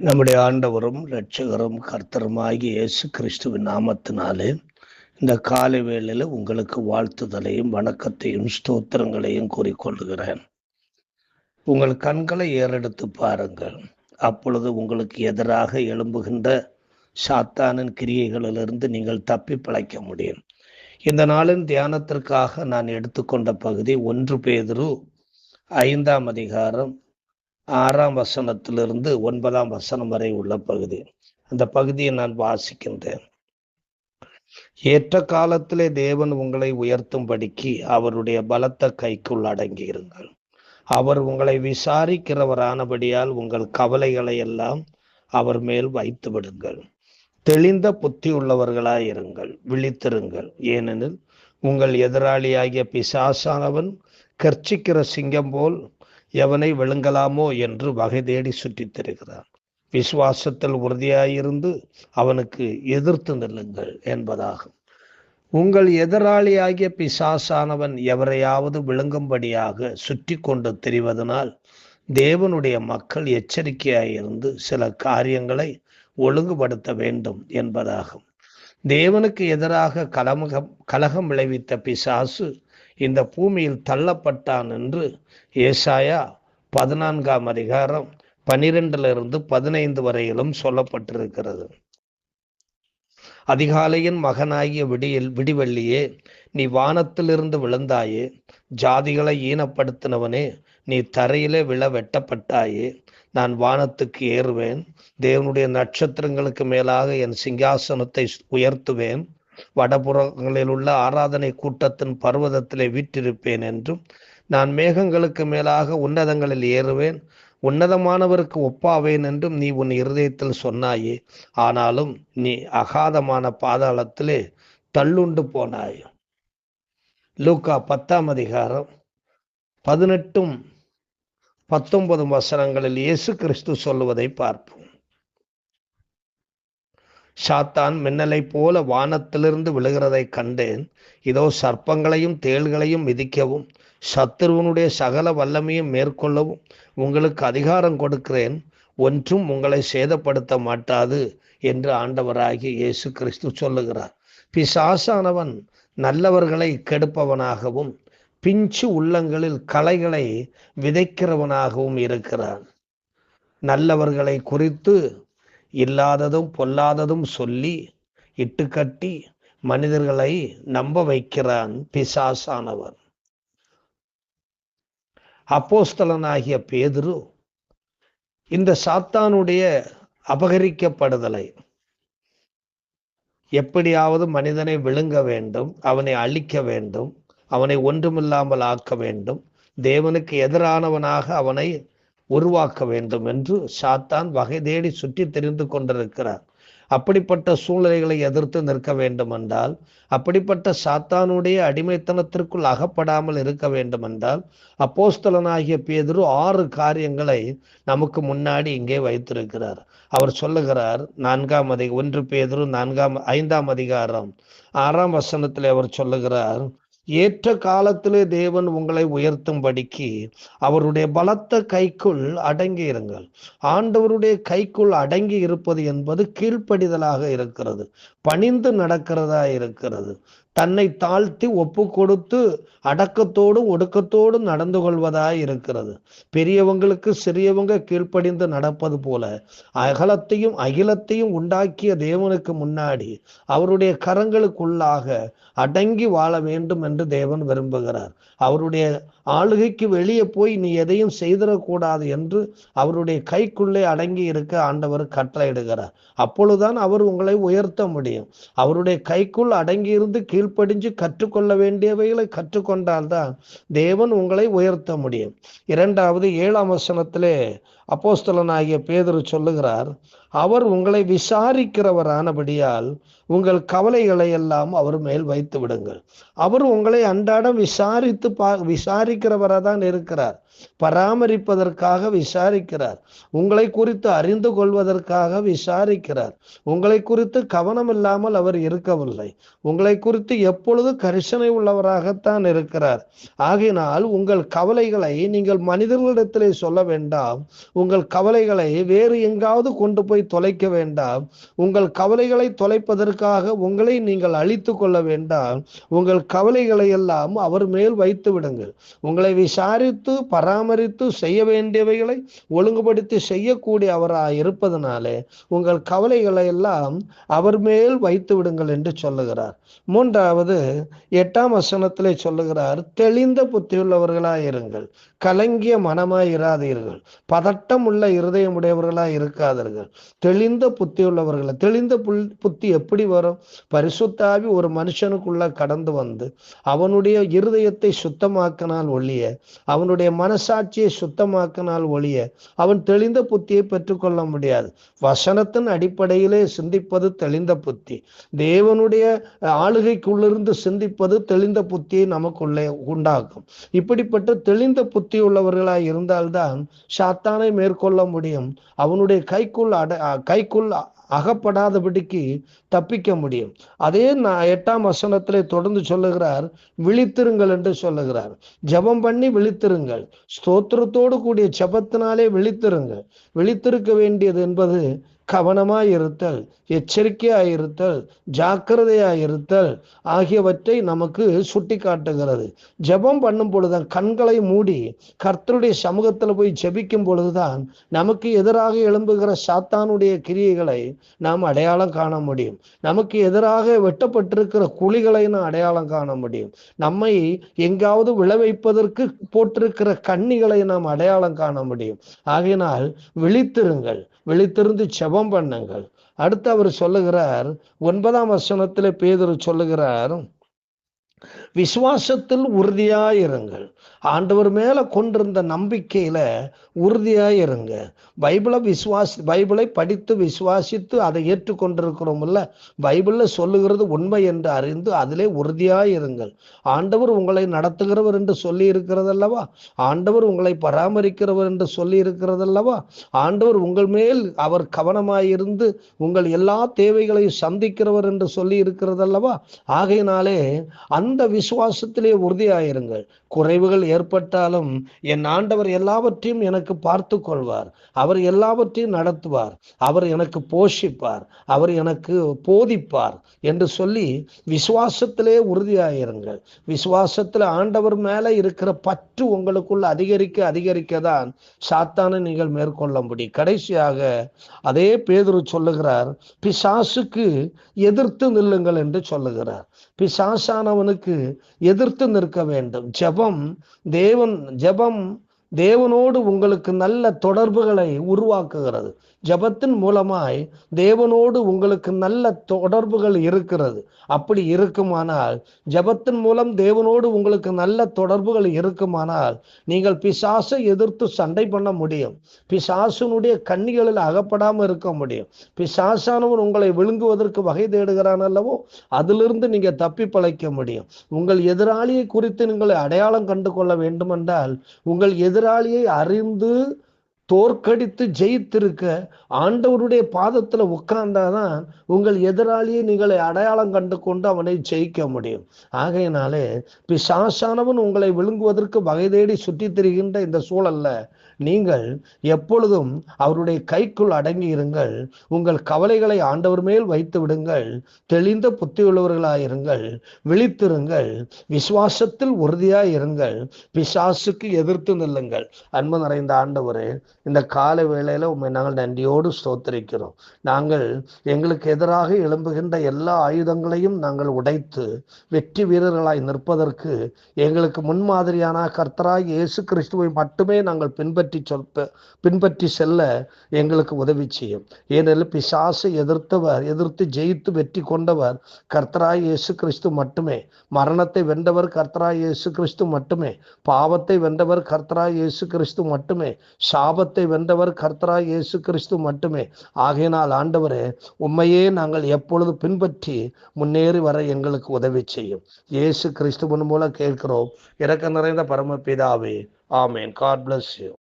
நம்முடைய ஆண்டவரும் இரட்சகரும் கர்த்தருமாகிய இயேசு கிறிஸ்துவின் நாமத்தினாலே இந்த காலை வேளையில உங்களுக்கு வாழ்த்துதலையும் வணக்கத்தையும் ஸ்தோத்திரங்களையும் கூறிக்கொள்கிறேன். உங்கள் கண்களை ஏறெடுத்து பாருங்கள். அப்பொழுது உங்களுக்கு எதிராக எழும்புகின்ற சாத்தானின் கிரியைகளிலிருந்து நீங்கள் தப்பி பிழைக்க முடியும். இந்த நாளின் தியானத்திற்காக நான் எடுத்துக்கொண்ட பகுதி 1 பேதுரு 5ஆம் அதிகாரம் 6ஆம் வசனத்திலிருந்து 9ஆம் வசனம் வரை உள்ள பகுதி. அந்த பகுதியை நான் வாசிக்கின்றேன். ஏற்ற காலத்திலே தேவன் உங்களை உயர்த்தும்படிக்கு அவருடைய பலத்த கைக்குள் அடங்கியிருங்கள். அவர் உங்களை விசாரிக்கிறவரானபடியால் உங்கள் கவலைகளை எல்லாம் அவர் மேல் வைத்து விடுங்கள். தெளிந்த புத்தி உள்ளவர்களாயிருங்கள், விழித்திருங்கள். ஏனெனில் உங்கள் எதிராளியாகிய பிசாசானவன் கர்ச்சிக்கிற சிங்கம் போல் எவனை விழுங்கலாமோ என்று வகை தேடி சுற்றித் திரிகிறான். விசுவாசத்தில் உறுதியாயிருந்து அவனுக்கு எதிர்த்து நில்லுங்கள் என்பதாகும். உங்கள் எதிராளியாகிய பிசாசானவன் எவரையாவது விழுங்கும்படியாக சுற்றி கொண்டு திரிவதனால் தேவனுடைய மக்கள் எச்சரிக்கையாயிருந்து சில காரியங்களை ஒழுங்குபடுத்த வேண்டும் என்பதாகும். தேவனுக்கு எதிராக கலகம் விளைவித்த பிசாசு இந்த பூமியில் தள்ளப்பட்டான் என்று ஏசாயா 14ஆம் அதிகாரம் 12 15 வரையிலும் சொல்லப்பட்டிருக்கிறது. அதிகாலையின் மகனாகிய விடிவெள்ளியே, நீ வானத்திலிருந்து விழுந்தாயே. ஜாதிகளை ஈனப்படுத்தினவனே, நீ தரையிலே விழ வெட்டப்பட்டாயே. நான் வானத்துக்கு ஏறுவேன், தேவனுடைய நட்சத்திரங்களுக்கு மேலாக என் சிங்காசனத்தை உயர்த்துவேன். வடபுறங்களில் உள்ள ஆராதனை கூட்டத்தின் பர்வதத்திலே வீற்றிருப்பேன் என்றும், நான் மேகங்களுக்கு மேலாக உன்னதங்களில் ஏறுவேன், உன்னதமானவருக்கு ஒப்பாவேன் என்றும் நீ உன் இருதயத்தில் சொன்னாயே. ஆனாலும் நீ அகாதமான பாதாளத்திலே தள்ளுண்டு போனாய். லூக்கா 10ஆம் அதிகாரம் 18 19 வசனங்களில் இயேசு கிறிஸ்து சொல்லுவதை பார்ப்போம். சாத்தான் மின்னலை போல வானத்திலிருந்து விழுகிறதை கண்டேன். இதோ சர்ப்பங்களையும் தேள்களையும் மிதிக்கவும் சத்துருவனுடைய சகல வல்லமையும் மேற்கொள்ளவும் உங்களுக்கு அதிகாரம் கொடுக்கிறேன், ஒன்றும் உங்களை சேதப்படுத்த மாட்டாது என்று ஆண்டவராகிய இயேசு கிறிஸ்து சொல்லுகிறார். பிசாசானவன் நல்லவர்களை கெடுப்பவனாகவும் பிஞ்சு உள்ளங்களில் களைகளை விதைக்கிறவனாகவும் இருக்கிறான். நல்லவர்களை குறித்து இல்லாததும் பொல்லாததும் சொல்லி இட்டுக்கட்டி மனிதர்களை நம்ப வைக்கிறான் பிசாசானவன். அப்போஸ்தலனாகிய பேதுரு இந்த சாத்தானுடைய அபகரிக்கப்படுதலை, எப்படியாவது மனிதனை விழுங்க வேண்டும், அவனை அழிக்க வேண்டும், அவனை ஒன்றுமில்லாமல் ஆக்க வேண்டும், தேவனுக்கு எதிரானவனாக அவனை உருவாக்க வேண்டும் என்று சாத்தான் வகை தேடி சுற்றி தெரிந்து கொண்டிருக்கிறார். அப்படிப்பட்ட சூழ்நிலைகளை எதிர்த்து நிற்க வேண்டும் என்றால், அப்படிப்பட்ட சாத்தானுடைய அடிமைத்தனத்திற்குள் அகப்படாமல் இருக்க வேண்டும் என்றால், அப்போஸ்தலனாகிய பேதுரு 6 காரியங்களை நமக்கு முன்னாடி இங்கே வைத்திருக்கிறார். அவர் சொல்லுகிறார், 1 பேதுரு 5ஆம் அதிகாரம் 6ஆம் வசனத்தில் அவர் சொல்லுகிறார், ஏற்ற காலத்திலே தேவன் உங்களை உயர்த்தும்படிக்கு அவருடைய பலத்த கைக்குள் அடங்கி இருங்கள். ஆண்டவருடைய கைக்குள் அடங்கி இருப்பது என்பது கீழ்ப்படிதலாக இருக்கிறது, பணிந்து நடக்கிறதா இருக்கிறது, தன்னை தாழ்த்தி ஒப்பு கொடுத்து அடக்கத்தோடும் ஒடுக்கத்தோடும் நடந்து கொள்வதாய் இருக்கிறது. பெரியவங்களுக்கு சிறியவங்க கீழ்ப்படிந்து நடப்பது போல அகலத்தையும் அகிலத்தையும் உண்டாக்கிய தேவனுக்கு முன்னாடி அவருடைய கரங்களுக்குள்ளாக அடங்கி வாழ வேண்டும் என்று தேவன் விரும்புகிறார். அவருடைய ஆளுகைக்கு வெளியே போய் நீ எதையும் செய்திடக்கூடாது என்று அவருடைய கைக்குள்ளே அடங்கி இருக்க ஆண்டவர் கட்டளையிடுகிறார். அப்பொழுதுதான் அவர் உங்களை உயர்த்த முடியும். அவருடைய கைக்குள் அடங்கி இருந்து கீழ்ப்படிஞ்சு கற்றுக்கொள்ள வேண்டியவைகளை கற்றுக்கொண்டால்தான் தேவன் உங்களை உயர்த்த முடியும். 7ஆம் வசனத்திலே அப்போஸ்தலனாகிய பேதுரு சொல்லுகிறார், அவர் உங்களை விசாரிக்கிறவரானபடியால் உங்கள் கவலைகளை எல்லாம் அவர் மேல் வைத்து விடுங்கள். அவர் உங்களை அன்றாடம் விசாரிக்கிறவராக தான் இருக்கிறார். பராமரிப்பதற்காக விசாரிக்கிறார். உங்களை குறித்து அறிந்து கொள்வதற்காக விசாரிக்கிறார். உங்களை குறித்து கவனம் இல்லாமல் அவர் இருக்கவில்லை. உங்களை குறித்து எப்பொழுது கரிசனை உள்ளவராகத்தான் இருக்கிறார். ஆகையினால் உங்கள் கவலைகளை நீங்கள் மனிதர்களிடத்திலே சொல்ல வேண்டாம். உங்கள் கவலைகளை வேறு எங்காவது கொண்டு போய் தொலைக்க வேண்டாம். உங்கள் கவலைகளை தொலைப்பதற்காக உங்களை நீங்கள் அழித்து கொள்ள வேண்டாம். உங்கள் கவலைகளை எல்லாம் அவர் மேல் வைத்து விடுங்கள். உங்களை விசாரித்து பராமரித்து செய்ய வேண்டியவைகளை ஒழுங்குபடுத்தி செய்யக்கூடிய அவராய் இருப்பதனாலே உங்கள் கவலைகளை எல்லாம் அவர் மேல் வைத்து விடுங்கள் என்று சொல்லுகிறார். மூன்றாவது 8ஆம் வசனத்திலே சொல்லுகிறார், தெளிந்த புத்தியுள்ளவர்களாய் இருங்கள், கலங்கிய மனமாய் இராதீர்கள், பதட்டம் உள்ள இருதயம் உடையவர்களாய் இருக்காதீர்கள், தெளிந்த புத்தி உள்ளவர்கள். தெளிந்த புத்தி எப்படி வரும்? பரிசுத்த ஆவி ஒரு மனுஷனுக்குள்ள கடந்து வந்து அவனுடைய இருதயத்தை சுத்தமாக்கினால் ஒழிய, அவனுடைய மனசாட்சியை சுத்தமாக்கினால் ஒழிய அவன் தெளிந்த புத்தியை பெற்றுக்கொள்ள முடியாது. வசனத்தின் அடிப்படையிலே சிந்திப்பது தெளிந்த புத்தி. தேவனுடைய ஆளுகைக்குள்ளிருந்து சிந்திப்பது தெளிந்த புத்தியை நமக்குள்ளே உண்டாக்கும். இப்படிப்பட்ட தெளிந்த புத்தி உள்ளவர்களாய் இருந்தால்தான் சாத்தானை மேற்கொள்ள முடியும். அவனுடைய கைக்குள் அகப்படாதபடிக்கு தப்பிக்க முடியும். அதே 8ஆம் வசனத்திலே தொடர்ந்து சொல்லுகிறார், விழித்திருங்கள் என்று சொல்லுகிறார். ஜெபம் பண்ணி விழித்திருங்கள். ஸ்தோத்திரத்தோடு கூடிய ஜெபத்தினாலே விழித்திருங்கள். விழித்திருக்க வேண்டியது என்பது கவனமாயிருத்தல், எச்சரிக்கையாயிருத்தல், ஜாக்கிரதையாயிருத்தல் ஆகியவற்றை நமக்கு சுட்டி காட்டுகிறது. ஜெபம் பண்ணும் பொழுதுதான், கண்களை மூடி கர்த்தருடைய சமூகத்தில் போய் ஜெபிக்கும் பொழுதுதான் நமக்கு எதிராக எழும்புகிற சாத்தானுடைய கிரியைகளை நாம் அடையாளம் காண முடியும். நமக்கு எதிராக வெட்டப்பட்டிருக்கிற குழிகளை நாம் அடையாளம் காண முடியும். நம்மை எங்காவது விளைவிப்பதற்கு போட்டிருக்கிற கண்ணிகளை நாம் அடையாளம் காண முடியும். ஆகையினால் விழித்திருங்கள், விழித்திருந்து ஜெபம் பண்ணுங்கள். அடுத்து அவர் சொல்லுகிறார், 9ஆம் வசனத்திலே பேதுரு சொல்லுகிறார், விசுவாசத்தில் உறுதியாயிருங்கள். ஆண்டவர் மேல கொண்டிருந்த நம்பிக்கையில உறுதியாயிருங்க. பைபிளை படித்து விசுவாசித்து அதை ஏற்றுக்கொண்டிருக்கிறோம் இல்ல, பைபிள்ல சொல்லுகிறது உண்மை என்று அறிந்து அதிலே உறுதியாயிருங்கள். ஆண்டவர் உங்களை நடத்துகிறவர் என்று சொல்லி இருக்கிறதல்லவா, ஆண்டவர் உங்களை பராமரிக்கிறவர் என்று சொல்லி இருக்கிறதல்லவா, ஆண்டவர் உங்கள் மேல் அவர் கவனமாயிருந்து உங்கள் எல்லா தேவைகளையும் சந்திக்கிறவர் என்று சொல்லி இருக்கிறதல்லவா. ஆகையினாலே அந்த விசுவாசத்திலே உறுதியாயிருங்கள். குறைவுகள் ஏற்பட்டாலும் என் ஆண்டவர் எல்லாவற்றையும் எனக்கு பார்த்து கொள்வார், அவர் எல்லாவற்றையும் நடத்துவார், அவர் எனக்கு போஷிப்பார், அவர் எனக்கு போதிப்பார் என்று சொல்லி விசுவாசத்திலே உறுதியாயிருங்கள். விசுவாசத்தில் ஆண்டவர் மேல இருக்கிற பற்று உங்களுக்குள்ள அதிகரிக்க தான் சாத்தானை நீங்கள் மேற்கொள்ள முடியும். கடைசியாக அதே பேதுரு சொல்லுகிறார், பிசாசுக்கு எதிர்த்து நில்லுங்கள் என்று சொல்லுகிறார். பிசாசானவனுக்கு எதிர்த்து நிற்க வேண்டும். ஜெபம் தேவனோடு உங்களுக்கு நல்ல தொடர்புகளை உருவாக்குகிறது. ஜெபத்தின் மூலமாய் தேவனோடு உங்களுக்கு நல்ல தொடர்புகள் இருக்கிறது. அப்படி இருக்குமானால், ஜெபத்தின் மூலம் தேவனோடு உங்களுக்கு நல்ல தொடர்புகள் இருக்குமானால் நீங்கள் பிசாசை எதிர்த்து சண்டை பண்ண முடியும். பிசாசனுடைய கண்ணிகளில் அகப்படாமல் இருக்க முடியும். பிசாசானவன் உங்களை விழுங்குவதற்கு வகை தேடுகிறான் அல்லவோ, அதிலிருந்து நீங்க தப்பி பிழைக்க முடியும். உங்கள் எதிராளியை குறித்து நீங்கள் அடையாளம் கண்டு கொள்ள வேண்டுமென்றால், உங்கள் எதிராளியை அறிந்து தோற்கடித்து ஜெயித்திருக்க ஆண்டவருடைய பாதத்துல உட்கார்ந்தாதான் உங்கள் எதிராளியை நீங்கள் அடையாளம் கண்டு கொண்டு அவனை ஜெயிக்க முடியும். ஆகையினாலே பிசாசானவன் உங்களை விழுங்குவதற்கு வகை தேடி சுற்றி திரிகின்ற இந்த சூழல்ல நீங்கள் எப்பொழுதும் அவருடைய கைக்குள் அடங்கி இருங்கள். உங்கள் கவலைகளை ஆண்டவர் மேல் வைத்து விடுங்கள். தெளிந்த புத்தியுள்ளவர்களாயிருங்கள், விழித்திருங்கள், விசுவாசத்தில் உறுதியாயிருங்கள், பிசாசுக்கு எதிர்த்து நில்லுங்கள். அன்பு நிறைந்த ஆண்டவரே, இந்த கால வேளையில உண்மை நாங்கள் நன்றியோடு ஸ்தோத்திரிக்கிறோம். நாங்கள் எங்களுக்கு எதிராக எழும்புகின்ற எல்லா ஆயுதங்களையும் நாங்கள் உடைத்து வெற்றி வீரர்களாய் நிற்பதற்கு எங்களுக்கு முன்மாதிரியான கர்த்தராய் இயேசு கிறிஸ்துவை மட்டுமே நாங்கள் பின்பற்றி செல்ல எங்களுக்கு உதவி செய்யும். ஏனெனில் பிசாசை எதிர்த்து ஜெயித்து வெற்றி கொண்டவர் கர்த்தராய் இயேசு கிறிஸ்து மட்டுமே. மரணத்தை வென்றவர் கர்த்தராய் இயேசு கிறிஸ்து மட்டுமே. பாவத்தை வென்றவர் கர்த்தராய் இயேசு கிறிஸ்து மட்டுமே. சாபத்தை வென்றவர் கர்த்தராய் இயேசு கிறிஸ்து மட்டுமே. ஆகையினால் ஆண்டவரே, உம்மையே நாங்கள் எப்பொழுது பின்பற்றி முன்னேறி வர எங்களுக்கு உதவி செய்யும். இயேசு கிறிஸ்துவின் மூலம் கேட்கிறோம், இரக்க நிறைந்த பரமபிதாவே, ஆமென். God bless you.